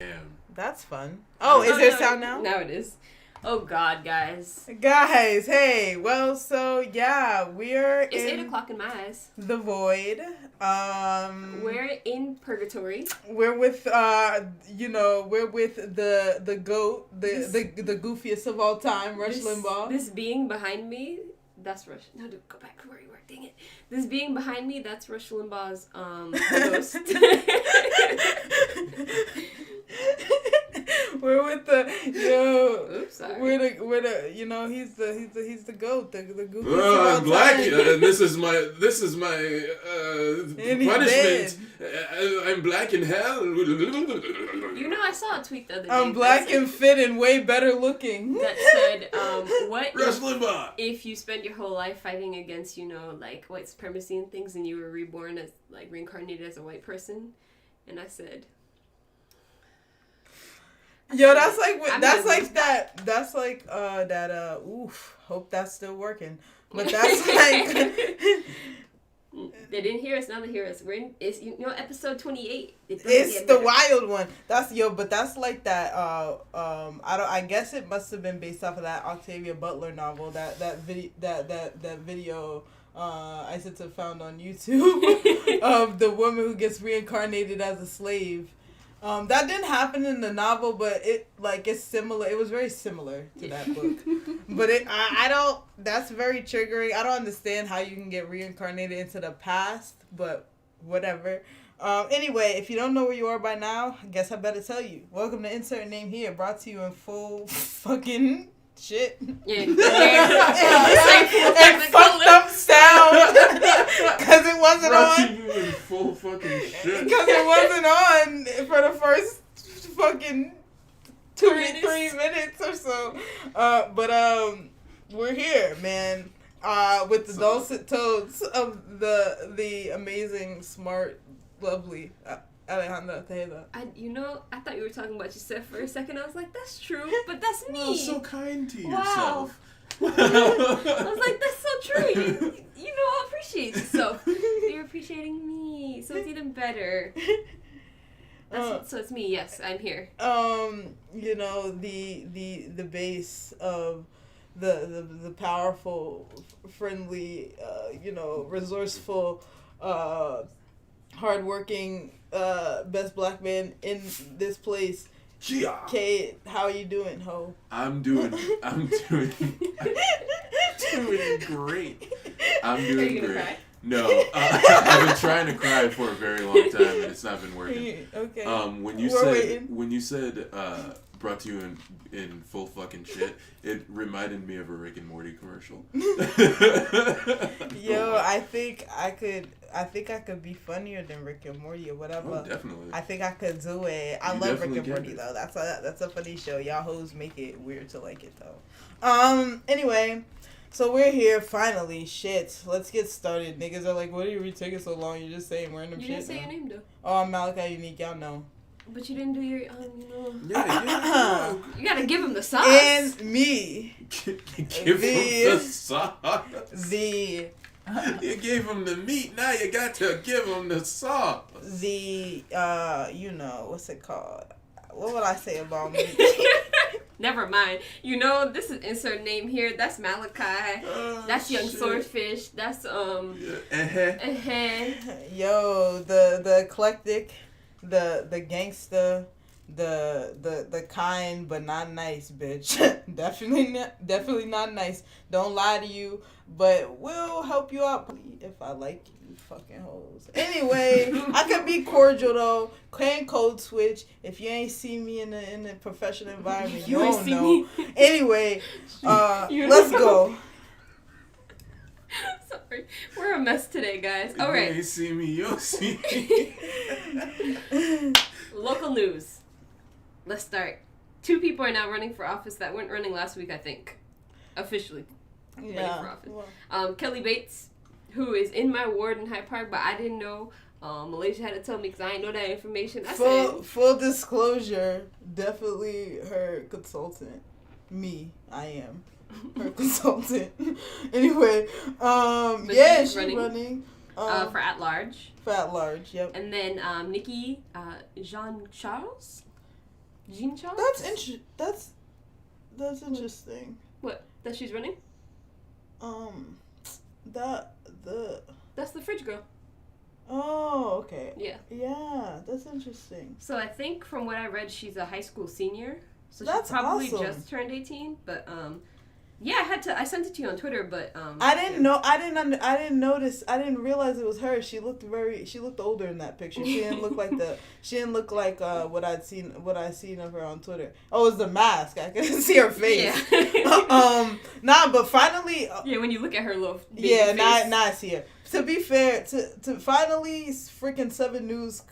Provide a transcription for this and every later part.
Damn. That's fun. Oh, is there sound now? Now it is. Oh, God, guys. Guys, hey. Well, so, yeah, we're It's 8 o'clock in my eyes. The void. We're in purgatory. We're with, we're with the GOAT, the goofiest of all time, Rush Limbaugh. This being behind me, that's Rush. No, go back to where you were. Dang it. This being behind me, that's Rush Limbaugh's, ghost. We're with the Oops, sorry. we're the he's the GOAT, the goofiest of Oh, all I'm black. time. This is my And he's punishment. I'm black in hell. You know, I saw a tweet the other day. I'm black and fit and way better looking. That said, what Rush Limbaugh. if you spend your whole life fighting against, like, white supremacy and things, and you were reborn as, like, reincarnated as a white person? And I said... Yo, that's like oof, hope that's still working. But that's like they didn't hear us, now they hear us. We're in, it's episode 28. It's the wild one. But that's like that I guess it must have been based off of that Octavia Butler novel, that video I found on YouTube of the woman who gets reincarnated as a slave. That didn't happen in the novel, but it's similar. It was very similar to that book. But I don't, that's very triggering. I don't understand how you can get reincarnated into the past, but whatever. Anyway, if you don't know where you are by now, I guess I better tell you. Welcome to Insert Name Here, brought to you in full fucking shit. Yeah. And fucked up sound. Because it wasn't Brought on. to you in full fucking shit. Because it wasn't on for the first fucking 3 minutes or so. But we're here, man. With the dulcet tones of the amazing, smart, lovely Alejandra Tejeda. I thought you were talking about yourself for a second. I was like, that's true, but that's me. Oh, so kind to Wow. yourself. I was like, that's so true. You appreciate yourself. You're appreciating me, so it's even better. So it's me. Yes, I'm here. The base of the powerful, friendly, resourceful, hardworking, best black man in this place. Kate, how are you doing, ho? I'm doing great. I'm doing you gonna great. cry? No, I've been trying to cry for a very long time, and it's not been working. Okay. When you said brought to you in full fucking shit, it reminded me of a Rick and Morty commercial. Yo, I think I could be funnier than Rick and Morty or whatever. Oh, definitely. I think I could do it. I love Rick and Morty though. That's a funny show. Y'all hoes make it weird to like it though. Anyway, so we're here finally. Shit, let's get started. Niggas are like, what are you taking so long? You're just saying random shit. You didn't say now. your name though. Oh, I'm Malachi Unique. Y'all know. But you didn't do your Yeah. You gotta give him the sauce. And me. Give him the sauce. You gave him the meat, now you got to give him the sauce. What's it called? What would I say about me? Never mind. This is insert name here. That's Malachi. That's Young shit. Swordfish. That's Yo, the eclectic, the gangster, the kind but not nice bitch. definitely not nice. Don't lie to you, but we'll help you out if I like you fucking hoes. Anyway, I could be cordial though. Can code switch. If you ain't see me in the professional environment, you don't know. Anyway, let's go. Sorry, we're a mess today, guys. All right. You ain't see me, you'll see me. Local news. Let's start. 2 people are now running for office that weren't running last week, I think. Officially. Running for office. Well. Kelly Bates, who is in my ward in Hyde Park, but I didn't know. Malaysia had to tell me because I didn't know that information. Full disclosure, definitely her consultant. Me, I am her consultant. Anyway, she's running. For at large. For at large, yep. And then Nikki Jean Charles. Jean Charles? That's interesting. What? That she's running? That's the fridge girl. Oh, okay. Yeah. Yeah, that's interesting. So I think from what I read, she's a high school senior. So That's she probably awesome. just turned 18. But yeah, I sent it to you on Twitter, but I didn't know. I didn't notice. I didn't realize it was her. She looked older in that picture. She didn't look like what I'd seen of her on Twitter. Oh, it was the mask. I couldn't see her face. Yeah. But finally. Yeah, when you look at her little baby yeah, face. now I see her. To be fair, to finally freaking 7 News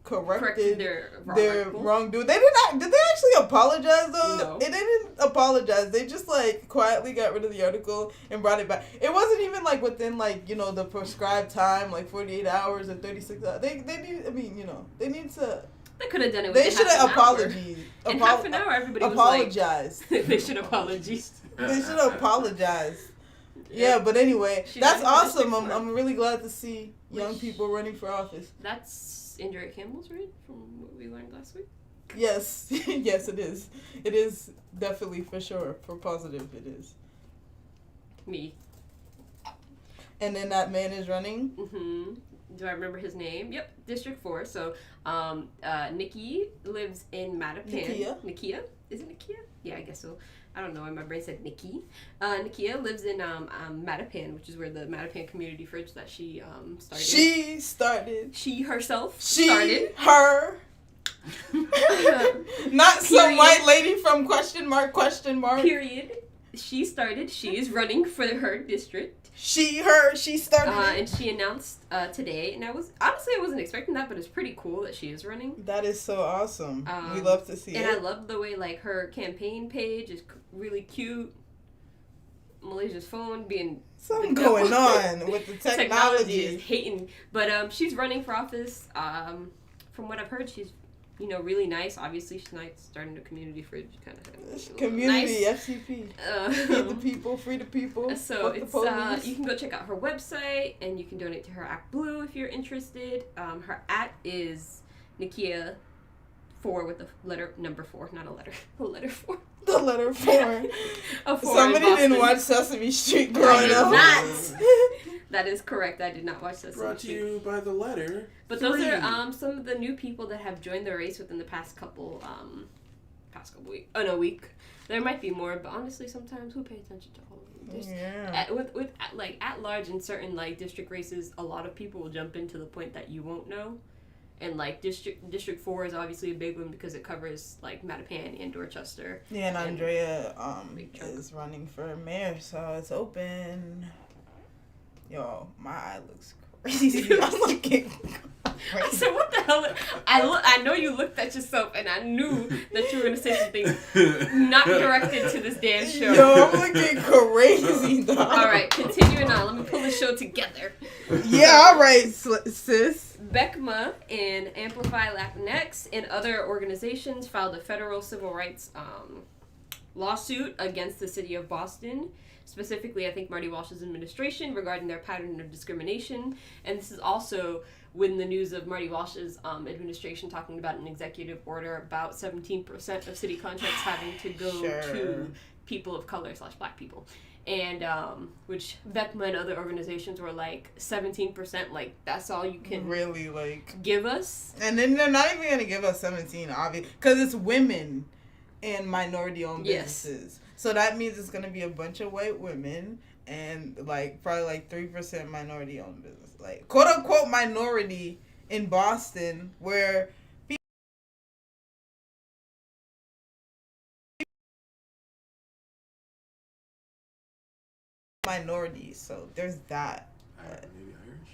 corrected their wrongdoing. They did they actually apologize though? No. It didn't apologize. They just like quietly got rid of the article and brought it back. It wasn't even like within like, you know, the prescribed time, like 48 hours or 36 hours. They need, I mean, you know, they need to. They could have done it. They should have apologized. In half an hour, everybody was apologized. Like, they should apologize. They should apologize. Yeah, but anyway, that's awesome. I'm really glad to see young people running for office. That's Andrea Campbell's, right? From what we learned last week? Yes. Yes, it is. It is definitely for sure. For positive, it is. Me. And then that man is running? Mm-hmm. Do I remember his name? Yep, District 4. So, Nikki lives in Mattapan. Nikia? Is it Nikia? Yeah, I guess so. I don't know why my brain said Nikki. Nikia lives in Mattapan, which is where the Mattapan Community Fridge that she started. She herself started. Her. Not some white lady from question mark. Period. She started. She is running for her district. She started. And she announced today, and I wasn't expecting that, but it's pretty cool that she is running. That is so awesome. We love to see it. And I love the way like her campaign page is really cute. Malaysia's phone being something going on with the technology is hating, but she's running for office. From what I've heard, she's really nice. Obviously, she's not starting a community fridge kind of community nice. FCP. Feed the people, free the people. So it's you can go check out her website and you can donate to her Act Blue if you're interested. Her @ is Nikia 4 with the letter number 4, not a letter. The letter 4. The letter 4. A 4 Somebody didn't watch Sesame Street growing up. That is correct. I did not watch Sesame Street. Brought to you by the letter. But 3. Those are some of the new people that have joined the race within the past couple week. Oh no, week. There might be more, but honestly, sometimes who pays attention to all of them? Yeah. With at large in certain like district races, a lot of people will jump in to the point that you won't know. And like District 4 is obviously a big one because it covers like Mattapan and Dorchester. Yeah, and Andrea is running for mayor, so it's open. Yo, my eye looks crazy. I'm looking crazy. I said, what the hell? I know you looked at yourself, and I knew that you were going to say something not directed to this damn show. Yo, I'm looking crazy, dog. All right, continuing on. Let me pull the show together. Yeah, all right, sis. BECMA and Amplify Latinx and other organizations filed a federal civil rights lawsuit against the city of Boston. Specifically, I think Marty Walsh's administration regarding their pattern of discrimination. And this is also when the news of Marty Walsh's administration talking about an executive order about 17% of city contracts having to go to people of color / black people. And which BECMA and other organizations were like 17%, like that's all you can really like give us. And then they're not even gonna give us 17, obviously, because it's women and minority-owned businesses. So that means it's gonna be a bunch of white women and like probably like 3% minority-owned business, like quote unquote minority in Boston, where minorities. So there's that. Maybe Irish.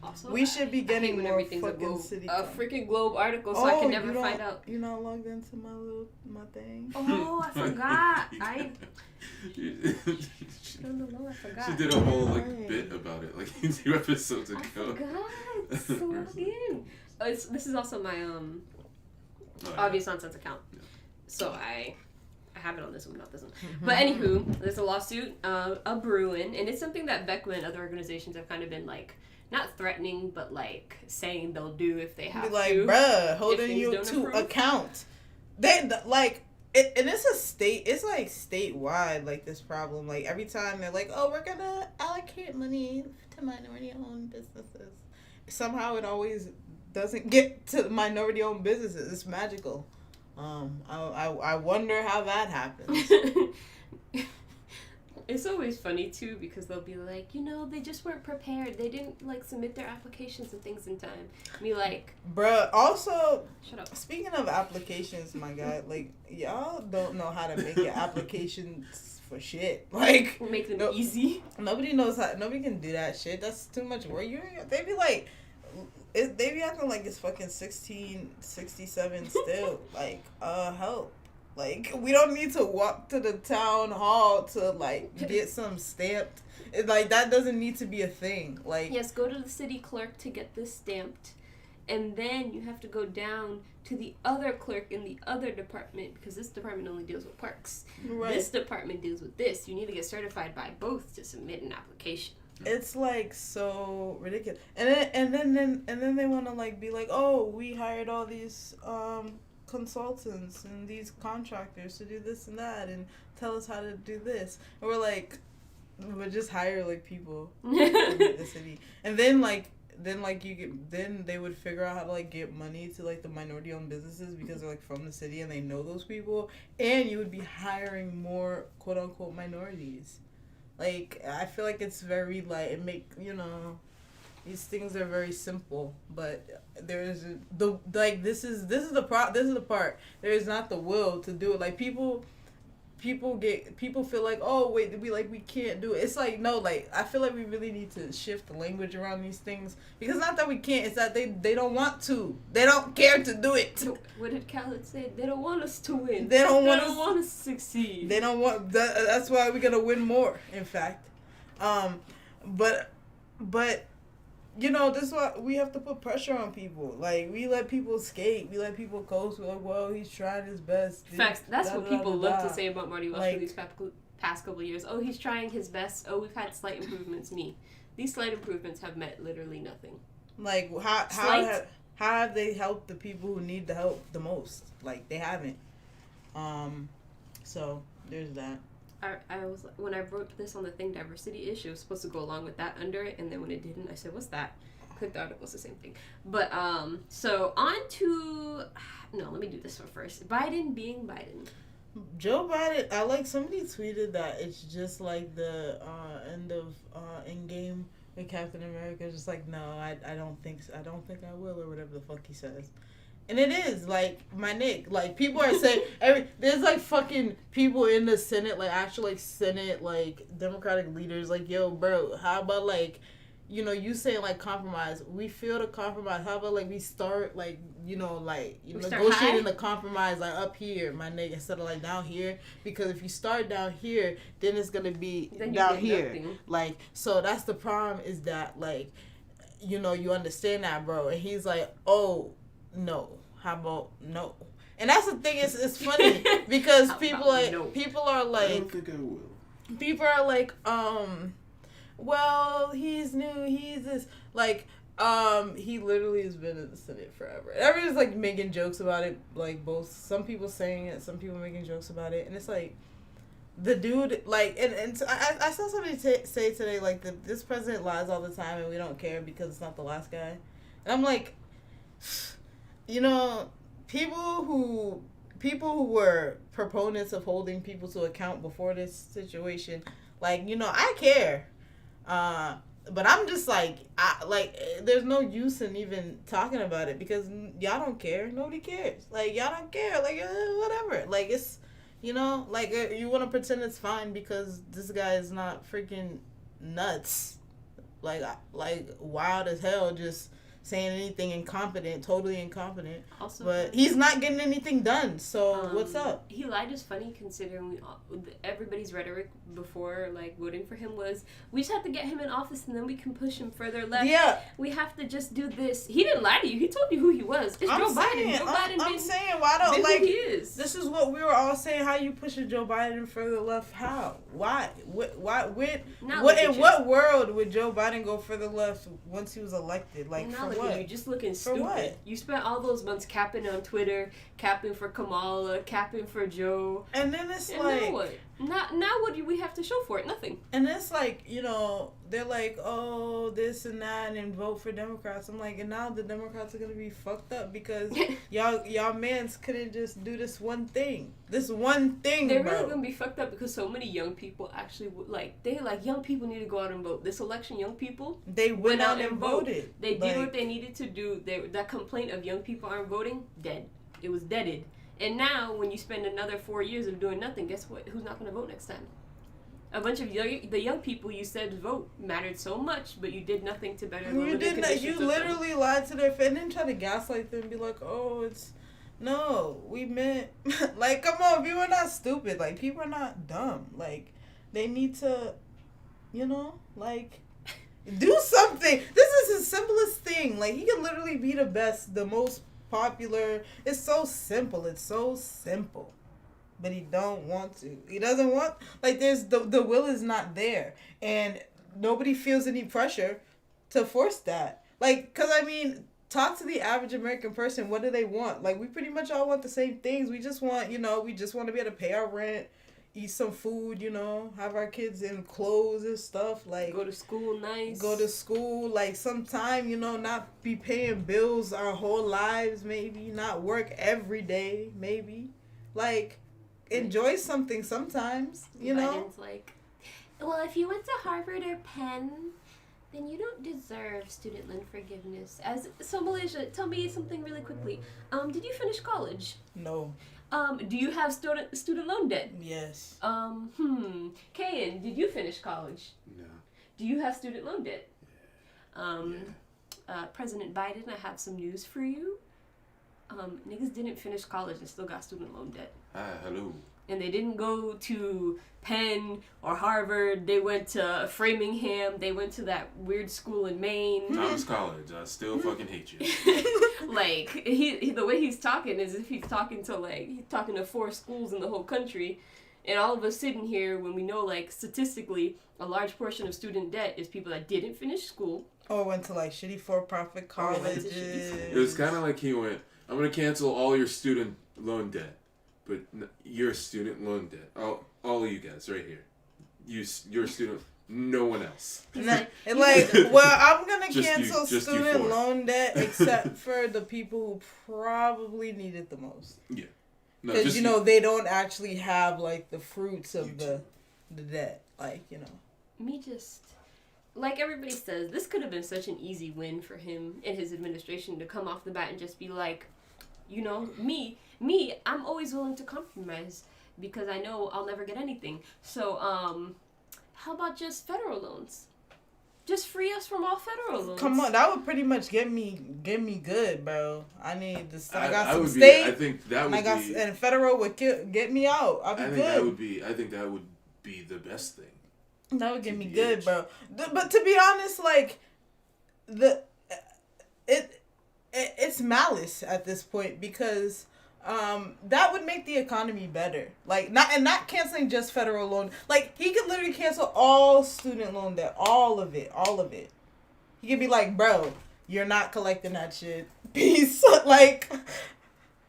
Also, we should be getting more fucking city. A freaking Globe article, so I can never find out. You're not logged into my thing. Oh, I forgot. I don't know. I forgot. She did a whole bit about it, like 2 episodes ago. I forgot. So log in. This is also my obvious nonsense account. Yeah. So I I have it on this one, not this one. But anywho, there's a lawsuit, a brewing, and it's something that Beckman and other organizations have kind of been like, not threatening, but like saying they'll do if they have be like, to. Bruh, holding you to account. They like. And it's it's like statewide, like this problem. Like every time they're like, oh, we're gonna allocate money to minority-owned businesses. Somehow it always doesn't get to minority-owned businesses. It's magical. I wonder how that happens. It's always funny too because they'll be like, they just weren't prepared. They didn't like submit their applications and things in time. Me like, bruh. Also, shut up. Speaking of applications, my guy, like y'all don't know how to make your applications for shit. Like make them easy. Nobody knows how. Nobody can do that shit. That's too much work. They be like, they be acting like it's fucking 1667 still. Like, help. Like, we don't need to walk to the town hall to, like, get some stamped. Like, that doesn't need to be a thing. Like, yes, go to the city clerk to get this stamped. And then you have to go down to the other clerk in the other department, because this department only deals with parks. Right. This department deals with this. You need to get certified by both to submit an application. It's, like, so ridiculous. And then they want to, like, be like, oh, we hired all these, consultants and these contractors to do this and that and tell us how to do this, and we're like, but just hire like people in the city, and then they would figure out how to like get money to like the minority owned businesses because they're like from the city and they know those people, and you would be hiring more quote unquote minorities. Like, I feel like it's very like these things are very simple, but this is the part. There is not the will to do it. Like people feel like, oh wait, we can't do it. It's like, no, like I feel like we really need to shift the language around these things, because not that we can't, it's that they don't want to. They don't care to do it. What did Khaled say? They don't want us to win. They don't want us to succeed. They don't want that's why we're gonna win more, in fact. But this is why we have to put pressure on people. Like, we let people skate. We let people coast. We're like, well, he's trying his best. Facts. That's what people love to say about Marty Walsh for these past couple of years. Oh, he's trying his best. Oh, we've had slight improvements. These slight improvements have meant literally nothing. Like, how have they helped the people who need the help the most? Like, they haven't. So, there's that. I was, when I wrote this on the thing, diversity issue, it was supposed to go along with that under it, and then when it didn't, I said, what's that? Click the article, it's the same thing. But, so on to, no, let me do this one first. Biden being Biden. Joe Biden, somebody tweeted that it's just like the end of Endgame with Captain America. Just like, no, I don't think so. I don't think I will, or whatever the fuck he says. And it is, like, my Nick, like, people are saying, there's, like, fucking people in the Senate, like, actual, like, Senate, like, Democratic leaders, like, yo, bro, how about, like, you saying, like, compromise, we feel the compromise, how about, like, we start, like, negotiating the compromise, like, up here, my nigga, instead of, like, down here, because if you start down here, then it's gonna be down here, nothing. Like, so that's the problem, is that, like, you understand that, bro, and he's like, oh, no. How about no? And that's the thing. It's funny because people are like, I don't think I will. People are like, well, he's new. He's this. Like, he literally has been in the Senate forever. Everyone's like making jokes about it. Like, both, some people saying it, some people making jokes about it, and it's like, the dude, like, and I saw somebody say today, like, this president lies all the time and we don't care because it's not the last guy. And I'm like, people who were proponents of holding people to account before this situation, like, I care. But I'm just like, there's no use in even talking about it because y'all don't care. Nobody cares. Like, y'all don't care. Like, whatever. Like, it's, like, you want to pretend it's fine because this guy is not freaking nuts. Like wild as hell, just saying anything incompetent, totally incompetent. Also, but he's not getting anything done. So what's up? He lied is funny considering everybody's rhetoric before like voting for him was we just have to get him in office and then we can push him further left. Yeah, we have to just do this. He didn't lie to you. He told you who he was. It's Joe Biden. Joe Biden. I'm saying why don't like who he is. This is what we were all saying. How you pushing Joe Biden further left? How? Why? Why? What? In what world would Joe Biden go further left once he was elected? Like for what? You just looking stupid. For what? You spent all those months capping on Twitter, capping for Kamala, capping for Joe. And then it's and like, now what? Now what do we have to show for it? Nothing. And it's like, you know, they're like, oh, this and that, and vote for Democrats. I'm like, and now the Democrats are gonna be fucked up because y'all mans couldn't just do this one thing. This one thing. They're bro. really gonna be fucked up because so many young people actually young people need to go out and vote. This election, young people they went out and voted. They did what they needed to do. That complaint of young people aren't voting, dead. It was deaded. And now, when you spend another 4 years of doing nothing, guess what? Who's not going to vote next time? A bunch of the young people you said vote mattered so much, but you did nothing to better the living conditions. You literally lied to their face and then try to gaslight them and be like, oh, it's... No, we meant... like, come on, people are not stupid. Like, people are not dumb. Like, they need to, you know, like... do something. This is his simplest thing. Like, he can literally be the best, the most popular. It's so simple. But he don't want to. He doesn't want, like, there's the will is not there, and nobody feels any pressure to force that. Like, cause I mean, talk to the average American person. What do they want? Like, we pretty much all want the same things. We just want, you know, we just want to be able to pay our rent, eat some food, you know, have our kids in clothes and stuff, like go to school nice. Go to school, like sometime, you know, not be paying bills our whole lives, maybe not work every day, maybe, like enjoy something sometimes, you know. Biden's like, well, if you went to Harvard or Penn, then you don't deserve student loan forgiveness. So Malaysia, tell me something really quickly. Did you finish college? No. Do you have student loan debt? Yes. Kayan, did you finish college? No. Do you have student loan debt? Yeah. President Biden, I have some news for you. Niggas didn't finish college and still got student loan debt. Hello. And they didn't go to Penn or Harvard. They went to Framingham. They went to that weird school in Maine. Thomas College. I still fucking hate you. Like, he the way he's talking is if he's talking to 4 schools in the whole country. And all of us sitting here when we know, like, statistically, a large portion of student debt is people that didn't finish school. Or went to, like, shitty for-profit colleges. It was kind of like he went, I'm going to cancel all your student loan debt. But your student loan debt, all of you guys right here, your student, no one else. Well, I'm gonna cancel just student loan debt except for the people who probably need it the most. Yeah, because they don't actually have like the fruits of the debt, like like everybody says, this could have been such an easy win for him and his administration to come off the bat and just be like, me, I'm always willing to compromise because I know I'll never get anything. So, how about just federal loans? Just free us from all federal loans. Come on, that would pretty much get me good, bro. I need this. I got some state. I think that would be. And federal would get me out. I'll be good. I think that would be the best thing. That would get me good, bro. But to be honest, like, it's malice at this point because that would make the economy better. Like, not canceling just federal loan. Like, he could literally cancel all student loan debt, all of it. He could be like, bro, you're not collecting that shit. Peace. Like,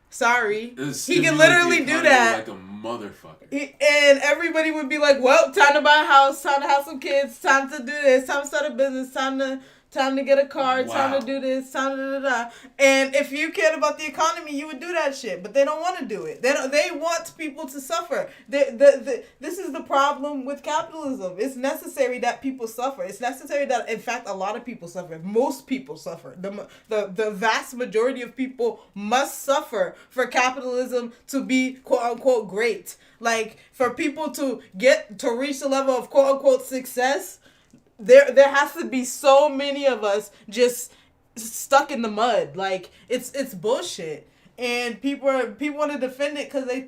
sorry. He can literally do that. Like a motherfucker. And everybody would be like, well, time to buy a house, time to have some kids, time to do this, time to start a business, time to get a car, time to do this, time to And if you cared about the economy, you would do that shit. But they don't want to do it. They want people to suffer. This is the problem with capitalism. It's necessary that people suffer. It's necessary that, in fact, a lot of people suffer. Most people suffer. The vast majority of people must suffer for capitalism to be, quote unquote, great. Like, for people to reach the level of, quote unquote, success, there has to be so many of us just stuck in the mud. Like it's bullshit, and people want to defend it because they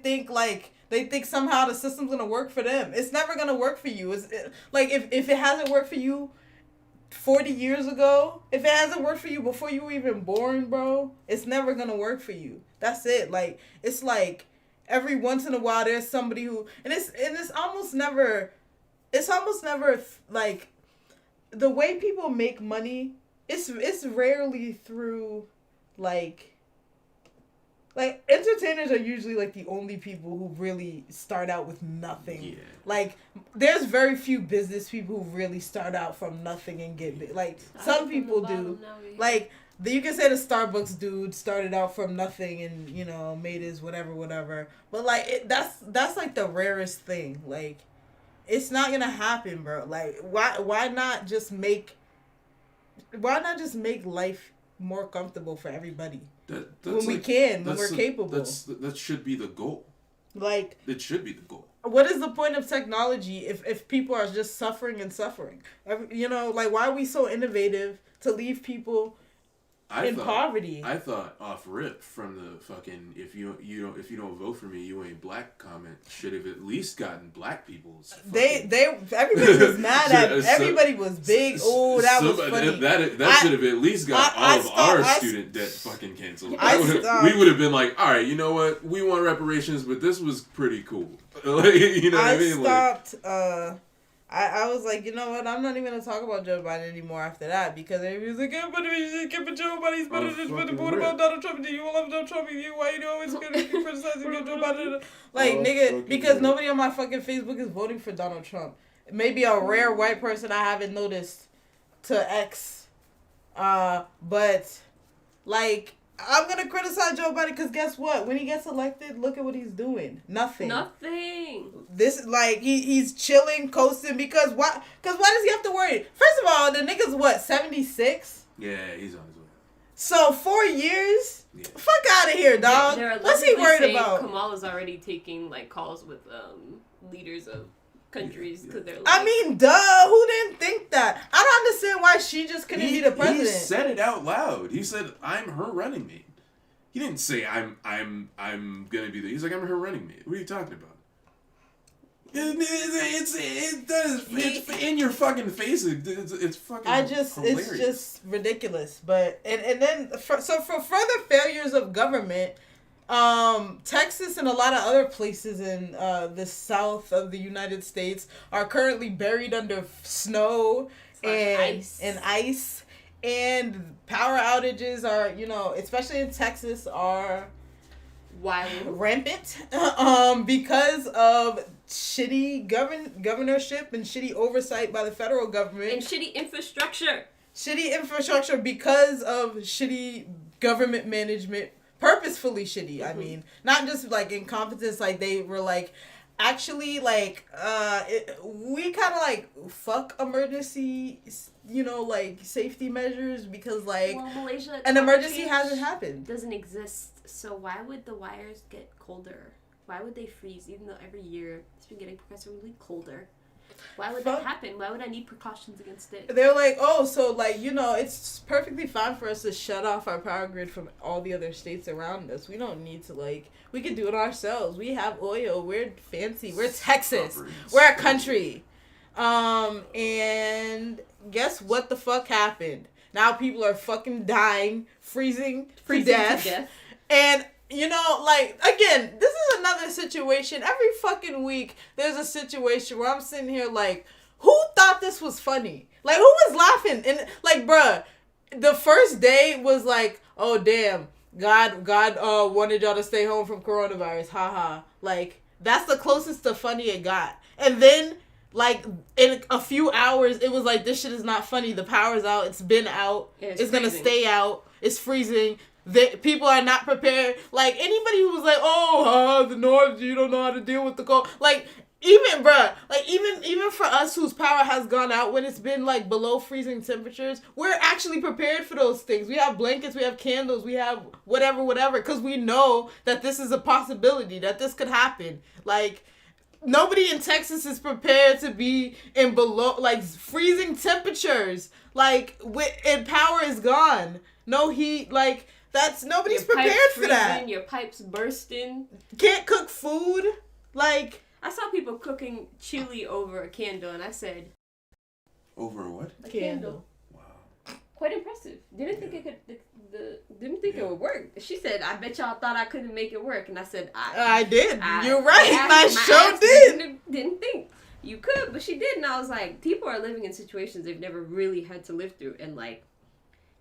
think somehow the system's gonna work for them. It's never gonna work for you. Like if it hasn't worked for you 40 years ago, if it hasn't worked for you before you were even born, bro, it's never gonna work for you. That's it. Like it's like every once in a while there's somebody who and it's almost never like the way people make money. It's rarely through like entertainers are usually like the only people who really start out with nothing. Yeah. Like there's very few business people who really start out from nothing and get big. Like some people do. Like you can say the Starbucks dude started out from nothing and made his whatever. But like that's like the rarest thing. Like it's not gonna happen, bro. Like why not just make life more comfortable for everybody? When we're capable. That should be the goal. Like it should be the goal. What is the point of technology if people are just suffering and suffering? Like why are we so innovative to leave people in poverty? I thought off rip from the fucking if you don't vote for me, you ain't black comment should have at least gotten black people's. Everybody was mad at everybody was big. Oh, that was funny. That should have at least got all of our student debt fucking canceled. We would have been like, all right, you know what? We want reparations, but this was pretty cool. Like, you know what I mean? Stopped. I was like, you know what? I'm not even gonna talk about Joe Biden anymore after that because everybody was like, but Joe Biden's better than what about Donald Trump? Do you love Donald Trump? Why you always gonna be criticizing Joe Biden? Like, nigga, because nobody on my fucking Facebook is voting for Donald Trump. Maybe a rare white person I haven't noticed to X. But like, I'm gonna criticize Joe Biden because guess what? When he gets elected, look at what he's doing. Nothing. This like he's chilling, coasting because why? Because why does he have to worry? First of all, the nigga's what 76. Yeah, he's on his way. So 4 years. Yeah. Fuck out of here, dog. What's he worried about? Kamala's already taking like calls with leaders of countries because they're like, I mean, duh, who didn't think that? I don't understand why she just couldn't be the president. He said it out loud. He said, I'm her running mate. He didn't say I'm gonna be the. He's like, I'm her running mate. What are you talking about? It's in your fucking face. It's fucking hilarious. It's just ridiculous. But and then for further failures of government, Texas and a lot of other places in the south of the United States are currently buried under snow and ice. And power outages are, especially in Texas, are rampant because of shitty governorship and shitty oversight by the federal government. And shitty infrastructure. Shitty infrastructure because of shitty government management. Purposefully shitty. I mean, not just like incompetence. Like they were like, actually, like we kind of like fuck emergency, like safety measures because like Malaysia, an emergency hasn't happened. Doesn't exist. So why would the wires get colder? Why would they freeze? Even though every year it's been getting progressively colder. Why would that happen? Why would I need precautions against it? They're like, oh, so like, it's perfectly fine for us to shut off our power grid from all the other states around us. We don't need to we can do it ourselves. We have oil. We're fancy. We're Texas. We're a country. And guess what the fuck happened? Now people are fucking dying, freezing to death. And again, this is another situation. Every fucking week, there's a situation where I'm sitting here like, who thought this was funny? Like, who was laughing? And like, bruh, the first day was like, oh damn, God wanted y'all to stay home from coronavirus. Haha. Like, that's the closest to funny it got. And then, like, in a few hours, it was like, this shit is not funny. The power's out. It's been out. Yeah, it's gonna stay out. It's freezing. People are not prepared. Like, anybody who was like, the North, you don't know how to deal with the cold. Like, even, bruh, like, even for us whose power has gone out when it's been, like, below freezing temperatures, we're actually prepared for those things. We have blankets, we have candles, we have whatever, because we know that this is a possibility, that this could happen. Like, nobody in Texas is prepared to be in below, like, freezing temperatures. Like, and power is gone. no heat. Like, that's, nobody's Your prepared pipes for that. freezing, your pipes bursting. Can't cook food. Like, I saw people cooking chili over a candle, and I said, Over what? a candle. Wow. Quite impressive. Didn't think it could. Didn't think it would work. She said, "I bet y'all thought I couldn't make it work," and I said, I did. You're right. my I sure ass did. Didn't think you could, but she did, and I was like, people are living in situations they've never really had to live through, and like,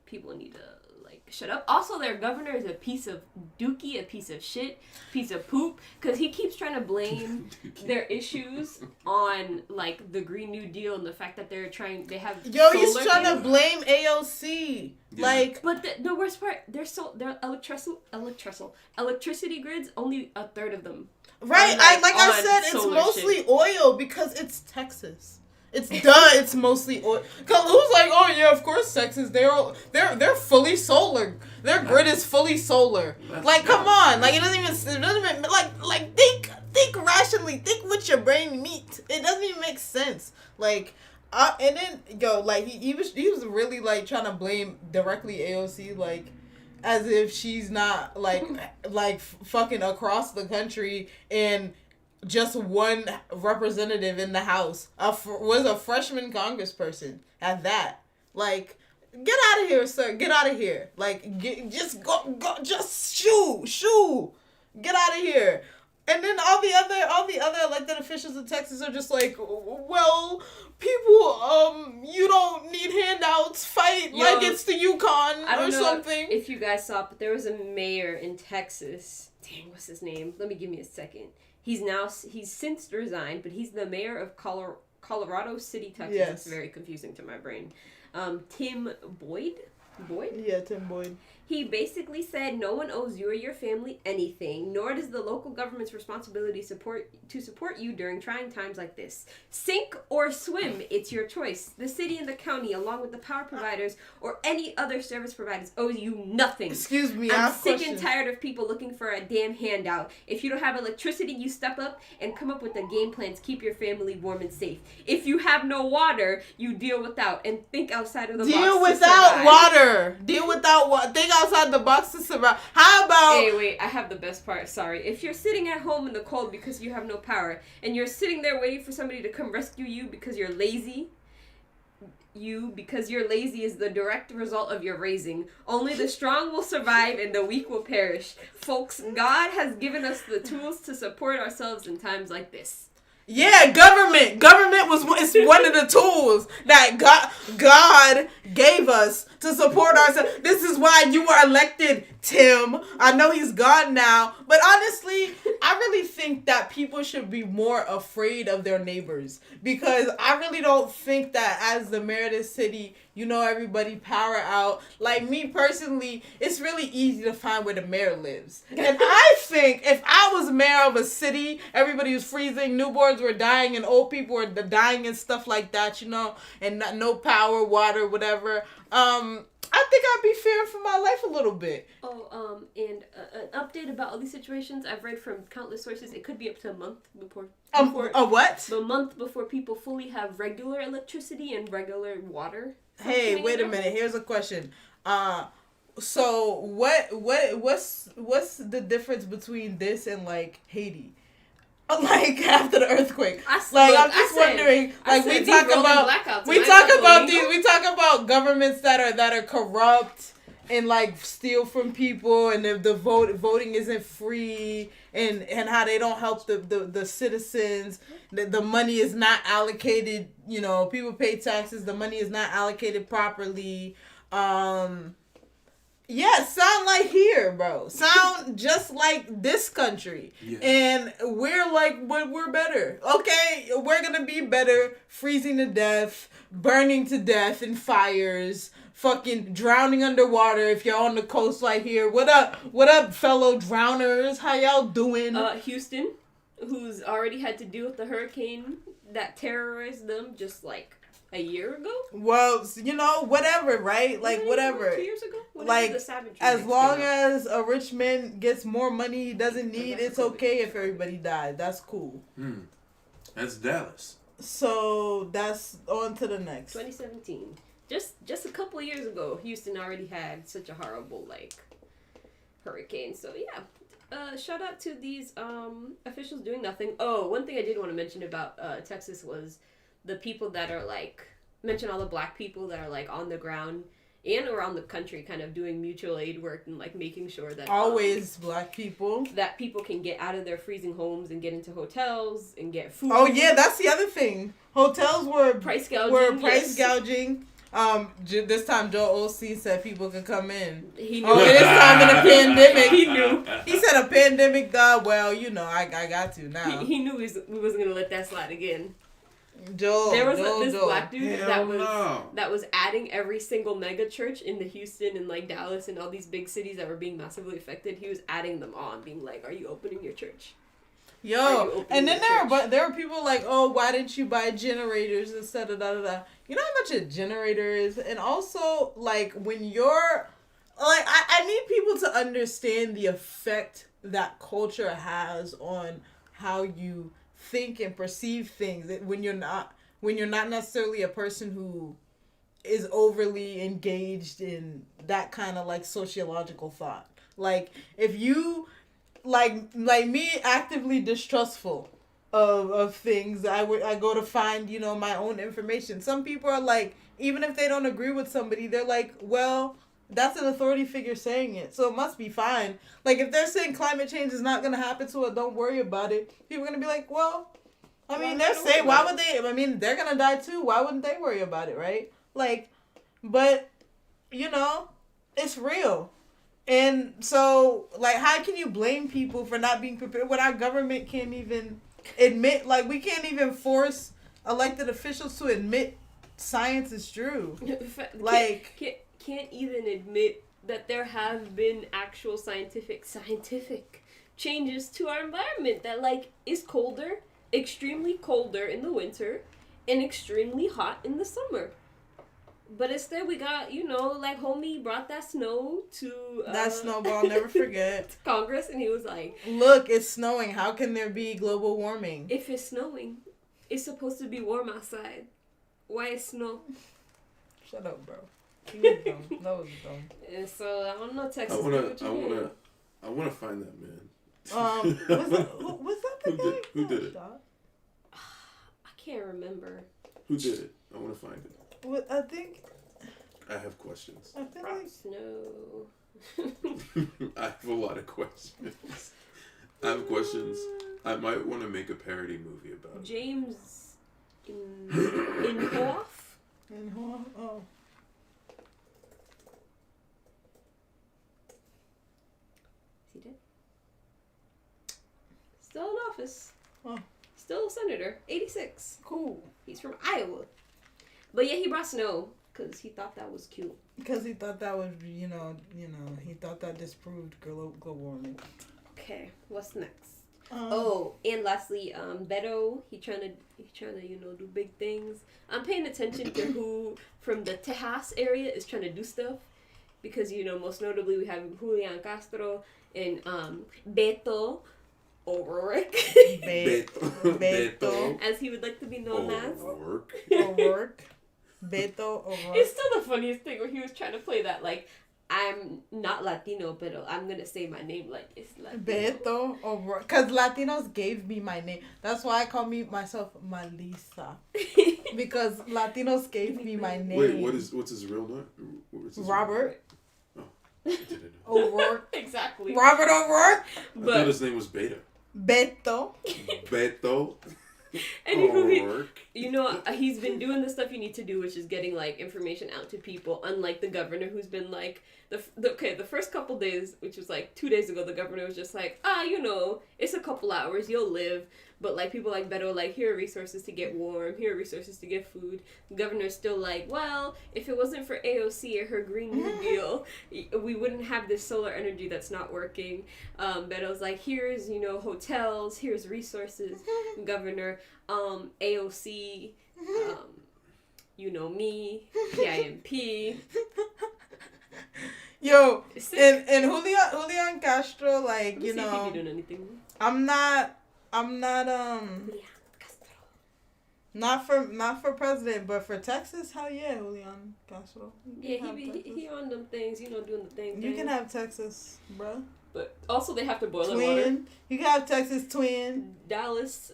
people need to like shut up. Also, their governor is a piece of dookie, a piece of shit, piece of poop, because he keeps trying to blame their issues on like the Green New Deal and the fact that they have He's solar trying to panels. blame AOC. Yeah. Like, But the worst part, their electricity grids, only a third of them. right? I said, it's solar mostly shit. oil because it's Texas. It's it's mostly oil. Cause who's like, oh yeah, of course Texas. They're fully solar. Their grid is fully solar. Like, come on. Like, it doesn't even like think rationally. Think with your brain meat. It doesn't even make sense. Like, and then like he was really like trying to blame directly AOC, like, as if she's not like fucking across the country and just one representative in the House was a freshman congressperson at that. Like, get out of here, sir. Get out of here. Like, just go, just shoo. Get out of here. And then all the other elected officials in Texas are just like, well, people, you don't need handouts. Fight like it's the Yukon or something. If you guys saw, but there was a mayor in Texas. Dang, what's his name? Give me a second. He's since resigned, but he's the mayor of Colorado City, Texas. Yes. It's very confusing to my brain. Tim Boyd? Yeah, Tim Boyd. He basically said no one owes you or your family anything, nor does the local government's responsibility to support you during trying times like this. Sink or swim, it's your choice. The city and the county, along with the power providers or any other service providers, owes you nothing. Excuse me, I'm sick and tired of people looking for a damn handout. If you don't have electricity, you step up and come up with a game plan to keep your family warm and safe. If you have no water, you deal without and think outside of the box. Deal without water. Deal without water. Think outside the box to survive. How about... Hey, wait, I have the best part. Sorry. If you're sitting at home in the cold because you have no power, and you're sitting there waiting for somebody to come rescue you because you're lazy, because you're lazy is the direct result of your raising. Only the strong will survive and the weak will perish. Folks, God has given us the tools to support ourselves in times like this. Yeah, government is one of the tools that God gave us to support ourselves. This is why you were elected, Tim. I know he's gone now, but honestly, I really think that people should be more afraid of their neighbors, because I really don't think that as the mayor of this city, everybody power out. Like, me personally, it's really easy to find where the mayor lives. And I think if I was mayor of a city, everybody was freezing, newborns were dying, and old people were dying and stuff like that, and no power, water, whatever. I think I'd be fearing for my life a little bit. Oh, and an update about all these situations I've read from countless sources. It could be up to a month before A what? A month before people fully have regular electricity and regular water. Hey, wait a minute. Here's a question. So what's the difference between this and like Haiti? Like after the earthquake, I'm just wondering. Like, we talk about governments that are corrupt and like steal from people, and if the voting isn't free, and how they don't help the citizens, the money is not allocated. People pay taxes, the money is not allocated properly. Yeah, sound like here, bro. Sound just like this country. Yeah. And we're like, but we're better. Okay, we're gonna be better. Freezing to death, burning to death in fires, fucking drowning underwater if you're on the coast like here. What up, fellow drowners? How y'all doing? Houston, who's already had to deal with the hurricane that terrorized them just like a year ago? Well, whatever, right? Like, whatever. 2 years ago? Like, as long as a rich man gets more money he doesn't need, it's okay if everybody dies. That's cool. That's Dallas. So, that's on to the next. 2017. just a couple of years ago, Houston already had such a horrible hurricane. So yeah, shout out to these officials doing nothing. Oh, one thing I did want to mention about Texas was the people that are mention all the black people that are on the ground and around the country kind of doing mutual aid work and making sure that always black people that people can get out of their freezing homes and get into hotels and get food. Oh yeah, that's the other thing. Hotels were price gouging. This time Joel Osteen said people can come in. He knew. Oh, this time in a pandemic. He knew. He said a pandemic, well, I got to now. He knew we wasn't going to let that slide again. Joel, there was this black dude Hell that was adding every single mega church in the Houston and Dallas and all these big cities that were being massively affected. He was adding them on, being like, "Are you opening your church?" Yo, and then there are people oh, why didn't you buy generators instead of da-da-da? You know how much a generator is? And also, when you're, I need people to understand the effect that culture has on how you think and perceive things. When you're not necessarily a person who is overly engaged in that kind of sociological thought. If you... Like me, actively distrustful of things. I go to find my own information. Some people are even if they don't agree with somebody, they're well, that's an authority figure saying it, so it must be fine. If they're saying climate change is not gonna happen, so don't worry about it. People are gonna be well, I mean, they're saying why would they? I mean, they're gonna die too. Why wouldn't they worry about it, right? But it's real. And so, how can you blame people for not being prepared when our government can't even admit, we can't even force elected officials to admit science is true. Can't even admit that there have been actual scientific changes to our environment that, is colder, extremely colder in the winter, and extremely hot in the summer. But instead we got, homie brought that snow to... that snowball, never forget. to Congress, and he was like... Look, it's snowing. How can there be global warming? If it's snowing, it's supposed to be warm outside. Why is snow? Shut up, bro. He was dumb. That was dumb. And so, I don't know, Texas. I wanna find that man. Was that the guy? Who did it? I can't remember. Who did it? I wanna find it. I think... I have questions. I feel Snow. I have a lot of questions. I have questions. I might want to make a parody movie about it. James Inhofe? Inhofe? Oh. Is he dead? Still in office. Oh. Still a senator. 86. Cool. He's from Iowa. But yeah, he brought snow because he thought that was cute. Because he thought that was, he thought that disproved global warming. Okay, what's next? And lastly, Beto, he trying to do big things. I'm paying attention to who from the Tejas area is trying to do stuff, because most notably we have Julian Castro and Beto O'Rourke. Beto, as he would like to be known as. O'Rourke. Beto O'Rourke. It's still the funniest thing where he was trying to play that I'm not Latino, but I'm gonna say my name like it's Latino. Beto O'Rourke. Because Latinos gave me my name. That's why I call myself Malisa. Because Latinos gave me my name. Wait, what's his real name? Robert. Oh, I didn't know. O'Rourke. Exactly. Robert O'Rourke. I thought his name was Beta. Beto. Anywho, he's been doing the stuff you need to do, which is getting information out to people. Unlike the governor, who's been the first couple days, which was 2 days ago, the governor was just it's a couple hours, you'll live. But people like Beto, here are resources to get warm, here are resources to get food. The governor's still well, if it wasn't for AOC or her Green New Deal, we wouldn't have this solar energy that's not working. Beto's here's hotels, here's resources. Governor, AOC, me, PIMP. Yo, and Julian Castro, Let me see if he be doing anything. I'm not Not for president, but for Texas, hell yeah, Julian Castro. Yeah, he on them things, doing the thing. You can have Texas, bro. But also they have to boil Twin. their water. You can have Texas twin. Dallas,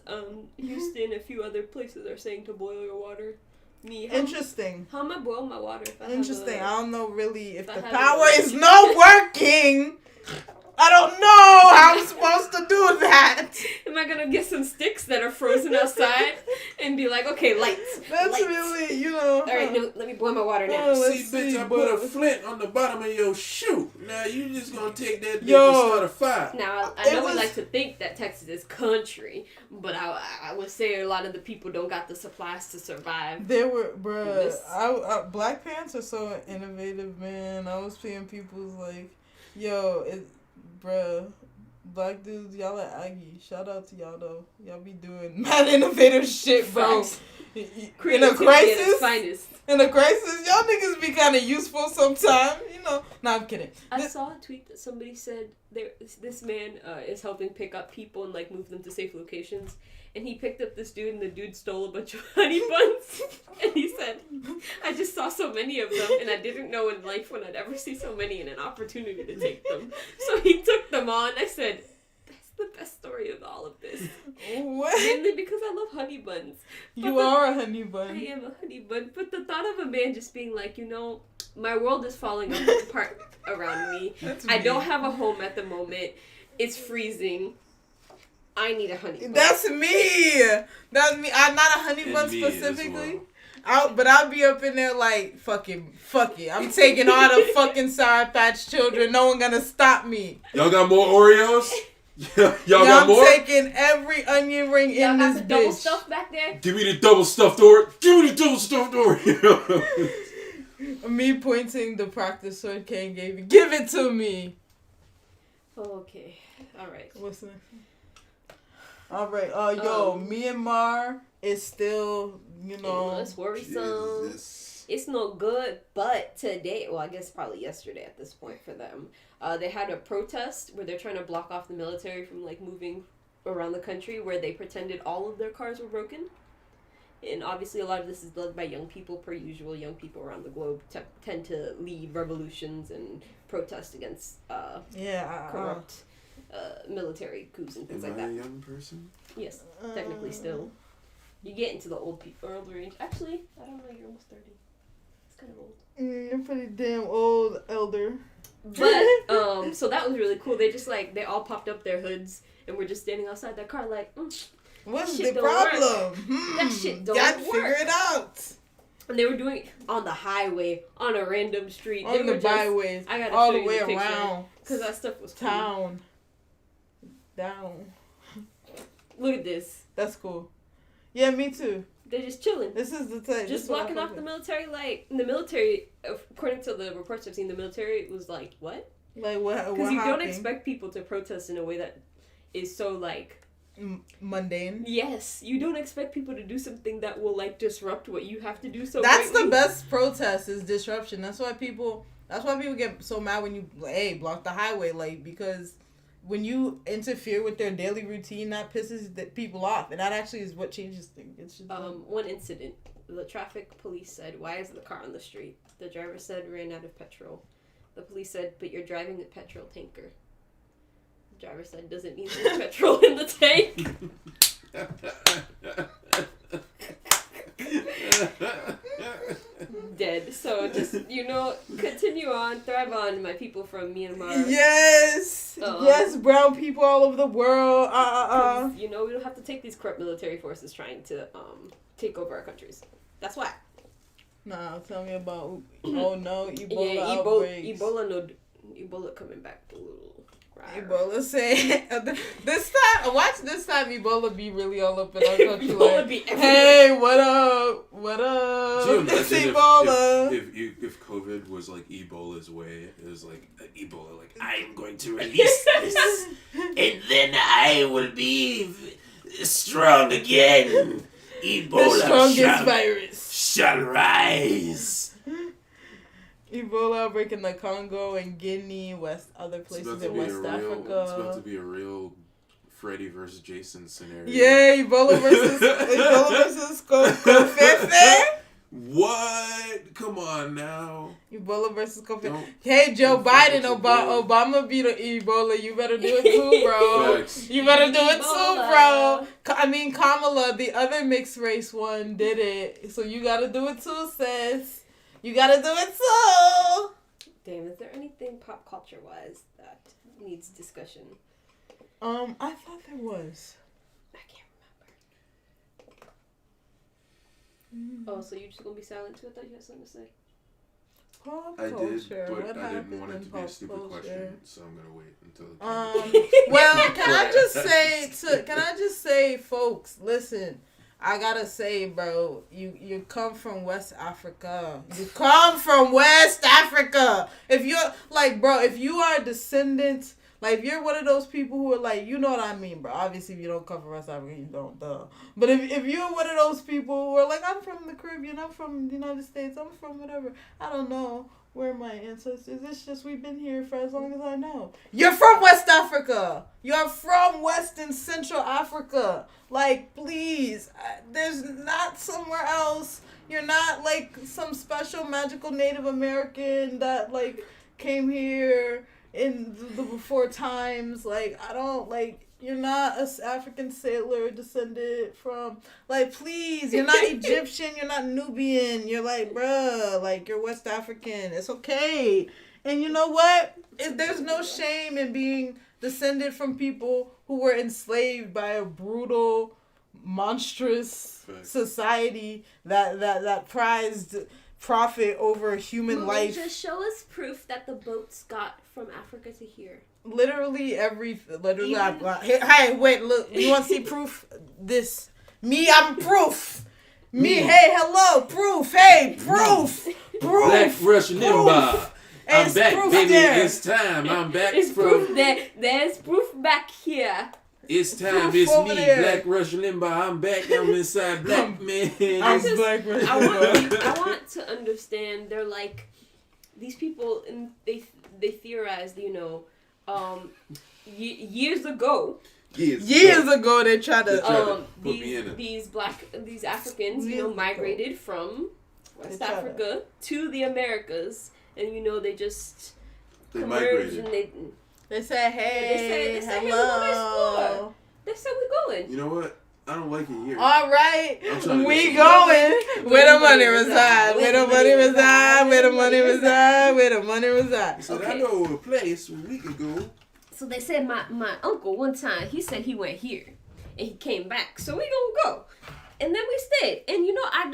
Houston, a few other places are saying to boil your water. Interesting. How am I boiling my water? If Interesting. I don't know really if the have power is not working. I don't know how I'm supposed to do that. Am I gonna get some sticks that are frozen outside and be like, okay, lights? That's lights. really, All right, no, let me boil my water now. See, bitch, I put a flint on the bottom of your shoe. Now you just gonna take that bitch Yo. and start a fire. Now, I know we like to think that Texas is country, but I would say a lot of the people don't got the supplies to survive. They were, bruh. Black parents are so innovative, man. I was seeing people's like, yo, bruh, black dudes, y'all are Aggie. Shout out to y'all though. Y'all be doing mad innovative shit, bro. In a crisis, y'all niggas be kind of useful sometimes, No, I'm kidding. I saw a tweet that somebody said this man is helping pick up people and like move them to safe locations. And he picked up this dude, and the dude stole a bunch of honey buns. And he said, I just saw so many of them, and I didn't know in life when I'd ever see so many and an opportunity to take them. So he took them all, and I said, that's the best story of all of this. What? Mainly because I love honey buns. You are a honey bun. I am a honey bun. But the thought of a man just being like, my world is falling apart around me. I don't have a home at the moment. It's freezing. I need a honey bun. That's me. I'm not a honey bun specifically. But I'll be up in there like, fuck it. I'm taking all the fucking Sour Patch Children. No one gonna stop me. Y'all got more Oreos? Y'all got more? I'm taking every onion ring in this bitch. Double stuff back there? Give me the double stuffed Oreo. Give me the double stuffed Oreo. Me pointing the practice sword Kane gave you. Give it to me. Okay. All right. What's next? All right. Myanmar is still, it's worrisome. Jesus. It's no good, but today, well, I guess probably yesterday at this point for them, they had a protest where they're trying to block off the military from, like, moving around the country where they pretended all of their cars were broken. And obviously a lot of this is led by young people, per usual. Young people around the globe tend to lead revolutions and protest against corrupt military coups and things like that. Am I a young person? Yes, technically still. You get into the older range. Actually, I don't know, you're almost 30. It's kind of old. You're pretty damn old, elder. But, so that was really cool. They just, like, they all popped up their hoods and were just standing outside their car like, what's the problem? That shit don't Gotta work. Figure it out. And they were doing it on the highway, on a random street. On the byways. I gotta all show the way you the around. Because that stuff was cool. Town. Down. Look at this. That's cool. Yeah, me too. They're just chilling. This is the thing. Just blocking off the military. Like, the military, according to the reports I've seen, the military was like, what? Like, what? Because you don't expect people to protest in a way that is so, like, mundane. Yes, you don't expect people to do something that will, like, disrupt what you have to do. So that's greatly. The best protest is disruption. That's why people get so mad when you block the highway, like, because when you interfere with their daily routine, that pisses people off, and that actually is what changes things. It's just one incident, the traffic police said, "Why is the car on the street?" The driver said, "Ran out of petrol." The police said, "But you're driving a petrol tanker." The driver said, "Doesn't mean there's petrol in the tank." Dead. So just, continue on, thrive on, my people from Myanmar. Yes! Yes, brown people all over the world. We don't have to take these corrupt military forces trying to take over our countries. That's why. Nah, tell me about, Ebola outbreaks. Ebola coming back a little. Ebola say this time Ebola be really all up in our country. Ebola be everywhere. Hey, what up? What up? It's Ebola. If COVID was like Ebola's way, it was like Ebola, like I'm going to release this, and then I will be strong again. Ebola, the strongest virus, shall rise. Ebola outbreak in the Congo and Guinea, other places in West Africa. It's about to be a real Freddy versus Jason scenario. Yeah, Ebola versus Kofefe. What? Come on now. Ebola versus Kofefe. Hey, Joe Biden, Obama beat Ebola. You better do it too, bro. Facts. You better do it too, bro. I mean, Kamala, the other mixed race one, did it. So you gotta do it too, sis. You gotta do it too. Damn, is there anything pop culture wise that needs discussion? I thought there was. I can't remember. Oh, so you're just gonna be silent too? I thought you had something to say. Pop I culture. did, but What I didn't want it to be a happened in stupid pop question, culture? so I'm gonna wait until. Well, can I just say, folks, listen. I gotta say, bro, you come from West Africa. You come from West Africa. If you're like, bro, if you are a descendant, like if you're one of those people who are like, you know what I mean, bro. Obviously, if you don't come from West Africa, you don't, duh. But if you're one of those people who are like, I'm from the Caribbean, I'm from the United States, I'm from whatever, I don't know where my ancestors. It's just we've been here for as long as I know. You're from West Africa. You're from West and Central Africa. Like, please, there's not somewhere else. You're not like some special magical Native American that like came here in the before times. Like, I don't like. You're not an African sailor descended from, like, please, you're not Egyptian, you're not Nubian, you're like, bruh, like, you're West African, it's okay. And you know what? There's no shame in being descended from people who were enslaved by a brutal, monstrous society that prized profit over human life. Just show us proof that the boats got from Africa to here. Literally, hey, wait, look, you want to see proof? Me, I'm proof. Me, hey, hello, proof, hey, proof. Black Russian Limbaugh. I'm back, baby, there. it's time, I'm back It's from... proof there. There's proof back here. It's time, Proof it's over me, there. Black Russian Limbaugh, I'm back, I'm inside Black Man. I want to understand, they're like, these people, and they theorized, you know, years ago. Years ago, they tried to these Africans, you know, migrated from West Africa to the Americas, and you know they migrated. and they said, hey, they said, hello. Hey, we're gonna explore. They said we're going. You know what? I don't like it here. All right, we go. going. Where the money reside? Where the money reside? Where the money reside? Where the money reside? So I know a place where we could go. So they said my uncle one time, he said he went here and he came back. So we gonna go. And then we stayed. And you know, I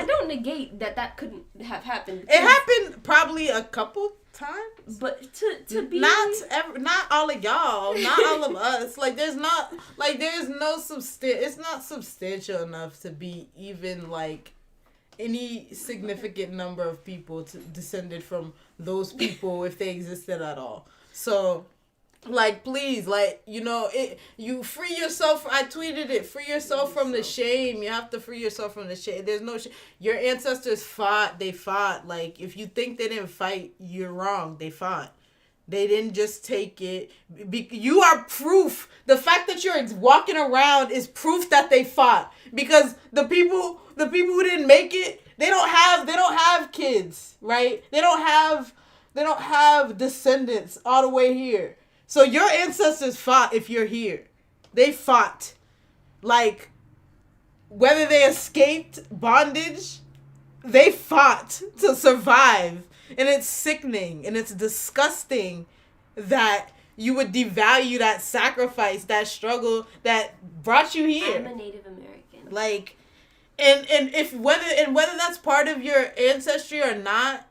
don't negate that couldn't have happened. It happened probably a couple times. But to be not all of y'all, not all of us. Like there's no it's not substantial enough to be even like any significant number of people descended from those people if they existed at all. So, like, please, like, you know, you free yourself. I tweeted it. Free yourself from the shame. You have to free yourself from the shame. There's no shame. Your ancestors fought. They fought. Like, if you think they didn't fight, you're wrong. They fought. They didn't just take it. You are proof. The fact that you're walking around is proof that they fought. Because the people who didn't make it, they don't have kids, right? They don't have descendants all the way here. So your ancestors fought if you're here. They fought. Like, whether they escaped bondage, they fought to survive. And it's sickening and it's disgusting that you would devalue that sacrifice, that struggle that brought you here. I'm a Native American. Like, and whether that's part of your ancestry or not,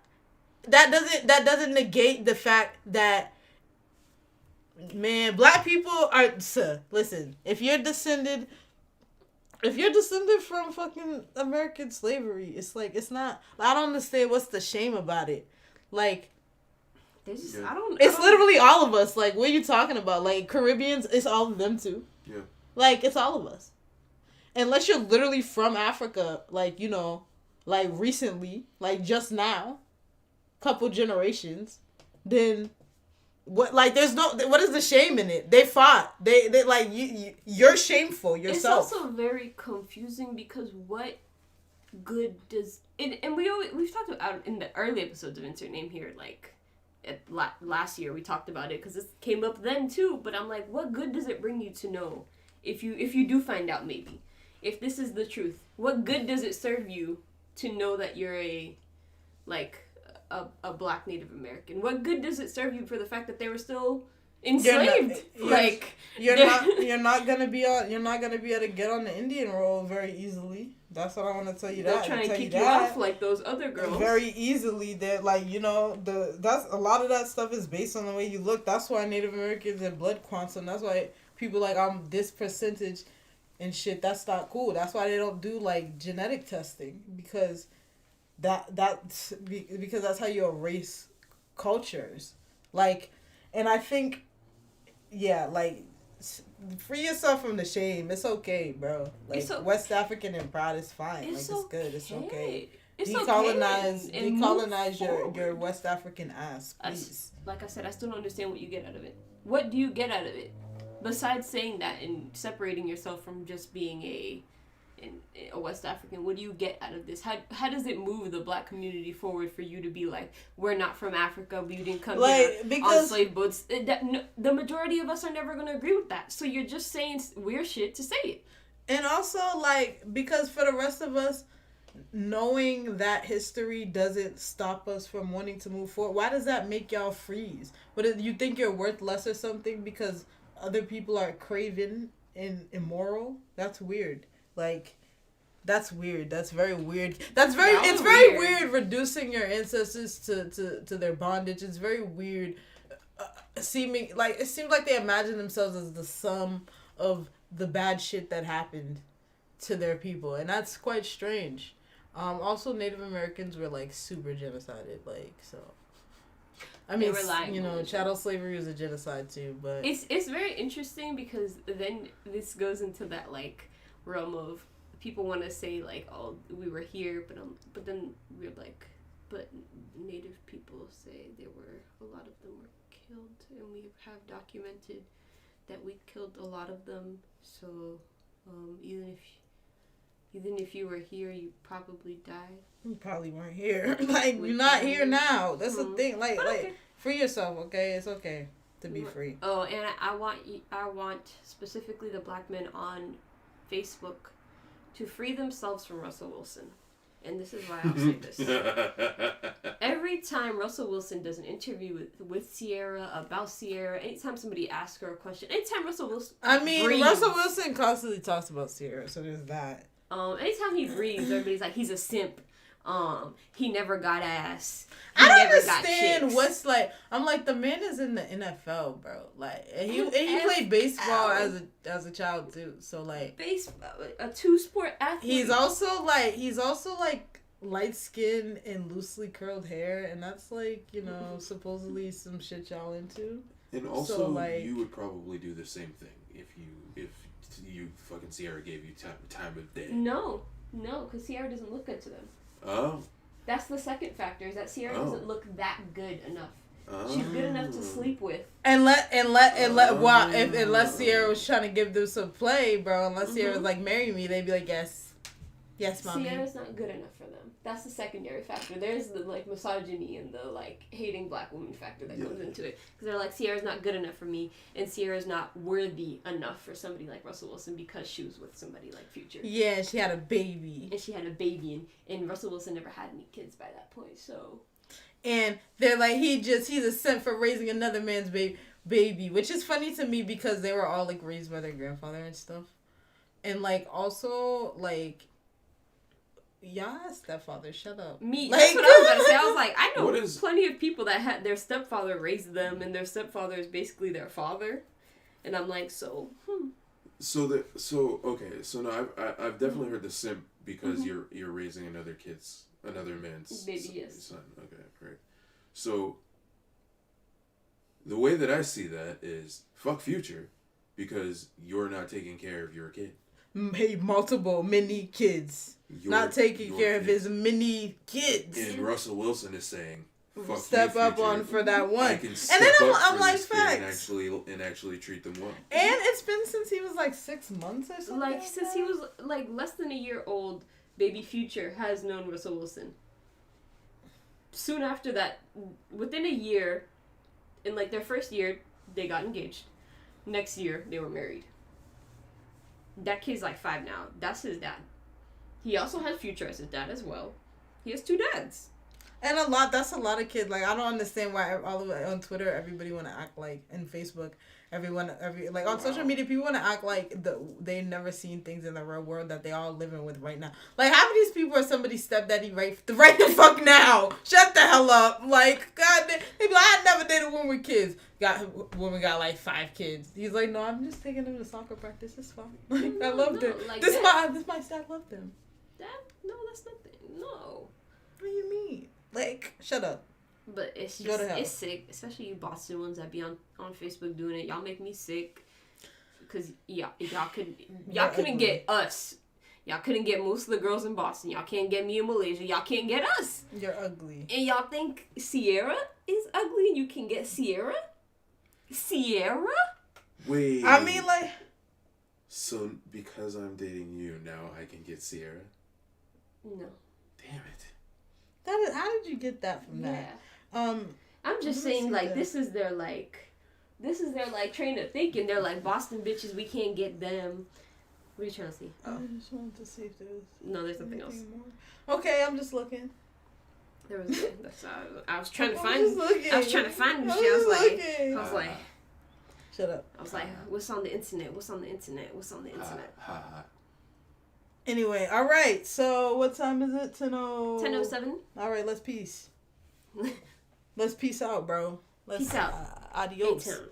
that doesn't negate the fact that, man, black people are, listen, if you're descended from fucking American slavery, it's like, it's not, I don't understand what's the shame about it. Like, it's literally all of us. Like, what are you talking about? Like, Caribbeans, it's all of them too. Yeah. Like, it's all of us. Unless you're literally from Africa, like, you know, like recently, like just now, couple generations, then What, like, there's no, what is the shame in it? They fought. They like, you're shameful yourself. It's also very confusing because what good does and we've talked about in the early episodes of Insert Name Here, like last year we talked about it because this came up then too. But I'm like, what good does it bring you to know if you do find out, maybe if this is the truth? What good does it serve you to know that you're a black Native American? What good does it serve you for the fact that they were still enslaved? You're not gonna be able to get on the Indian roll very easily. That's what I want to tell you. They'll try and kick you off like those other girls very easily. That, like, that's a lot of that stuff is based on the way you look. That's why Native Americans and blood quantum. That's why people like, I'm this percentage and shit. That's not cool. That's why they don't do like genetic testing, because that's how you erase cultures. Like, and I think, yeah, like, free yourself from the shame. It's okay, bro. Like, West African and proud is fine. It's good. It's okay. Decolonize your West African ass, please. Like I said, I still don't understand what you get out of it. What do you get out of it? Besides saying that and separating yourself from just being a West African, what do you get out of this? How does it move the black community forward for you to be like, we're not from Africa, we didn't come here on slave boats? The majority of us are never going to agree with that. So you're just saying weird shit to say it. And also, like, because for the rest of us, knowing that history doesn't stop us from wanting to move forward. Why does that make y'all freeze? But you think you're worth less or something because other people are craven and immoral? That's weird. Like, that's weird. That's very weird. It's very weird reducing your ancestors to their bondage. It's very weird. It seems like they imagine themselves as the sum of the bad shit that happened to their people, and that's quite strange. Also, Native Americans were like super genocided, like, so. I mean, chattel slavery was a genocide too, but it's very interesting because then this goes into that like realm of people want to say like, oh, we were here, but then we're like, but Native people say a lot of them were killed, and we have documented that we killed a lot of them. So even if you were here, you probably died. You probably weren't here. Like, you're not here now. That's the thing. Like, free yourself, okay? It's okay to be free. Oh, and I want specifically the black men on Facebook to free themselves from Russell Wilson. And this is why I'll say this. Every time Russell Wilson does an interview with Sierra, about Sierra, anytime somebody asks her a question, anytime Russell Wilson Russell Wilson constantly talks about Sierra, so there's that. Anytime he breathes, everybody's like, he's a simp. He never got ass. I don't understand what's like. I'm like, the man is in the NFL, bro. Like, and he played baseball as a child too. So like, baseball, a 2-sport athlete. He's also like light skin and loosely curled hair, and that's like, supposedly some shit y'all into. And also, so, like, you would probably do the same thing if you fucking Sierra gave you time of day. No, because Sierra doesn't look good to them. Oh. That's the second factor, is that Sierra doesn't look that good enough. She's good enough to sleep with. Unless Sierra was trying to give them some play, bro. Unless Sierra was like, marry me, they'd be like, yes, mommy. Sierra's not good enough for them. That's the secondary factor. There's the like misogyny and the like hating black women factor that goes into it. Because they're like, Sierra's not good enough for me, and Sierra's not worthy enough for somebody like Russell Wilson because she was with somebody like Future. Yeah, she had a baby. And Russell Wilson never had any kids by that point, so. And they're like, he's a simp for raising another man's baby, which is funny to me because they were all like raised by their grandfather and stuff. And like, also, like, yeah, stepfather, shut up. Me, that's what I was about to say. I was like, I know plenty of people that had their stepfather raised them, and their stepfather is basically their father. And I'm like, So no, I've definitely heard the simp because you're raising another man's son. Okay, great. So the way that I see that is fuck Future because you're not taking care of your kid. Many kids. Not taking care of his many kids. And Russell Wilson is saying, Fuck step you, up future. on for that one. I can And step then up I'm for like, this kid facts. and actually treat them well. And it's been since he was like 6 months or something. Like, since he was, like, less than a year old, baby Future has known Russell Wilson. Soon after that, within a year, in, like, their first year, they got engaged. Next year, they were married. That kid's, like, 5 now. That's his dad. He also has Future as his dad as well. He has 2 dads. And that's a lot of kids. Like, I don't understand why all of it on Twitter, everybody want to act like, and Facebook, like on social media, people want to act like they've never seen things in the real world that they all living with right now. Like, how many of these people are somebody's stepdaddy right the fuck now? Shut the hell up. Like, God, they be like, I never dated a woman with kids. Woman got like 5 kids. He's like, no, I'm just taking them to soccer practice. It's fine. Like, I love them. Like This my dad loved them. Dad? No, that's nothing. No. What do you mean? Like, shut up. But it's Go just, to hell. it's sick. Especially you Boston ones that be on Facebook doing it. Y'all make me sick. Because y'all couldn't get us. Y'all couldn't get most of the girls in Boston. Y'all can't get me in Malaysia. Y'all can't get us. You're ugly. And y'all think Sierra is ugly and you can get Sierra? Sierra? Wait. I mean, like... So, because I'm dating you, now I can get Sierra? No. Damn it. How did you get that from that? I'm just saying, like, this is their train of thinking. They're like, Boston bitches, we can't get them. What are you trying to see? I just wanted to see if there was... No, there's nothing else. More. Okay, I'm just looking. There was I was trying to find. I was trying to find shit. I was like, shut up. I was like, what's on the internet? What's on the internet? What's on the internet? Anyway, all right. So what time is it? 10:07. All right, let's peace. Let's peace out, bro. Peace out. Adios.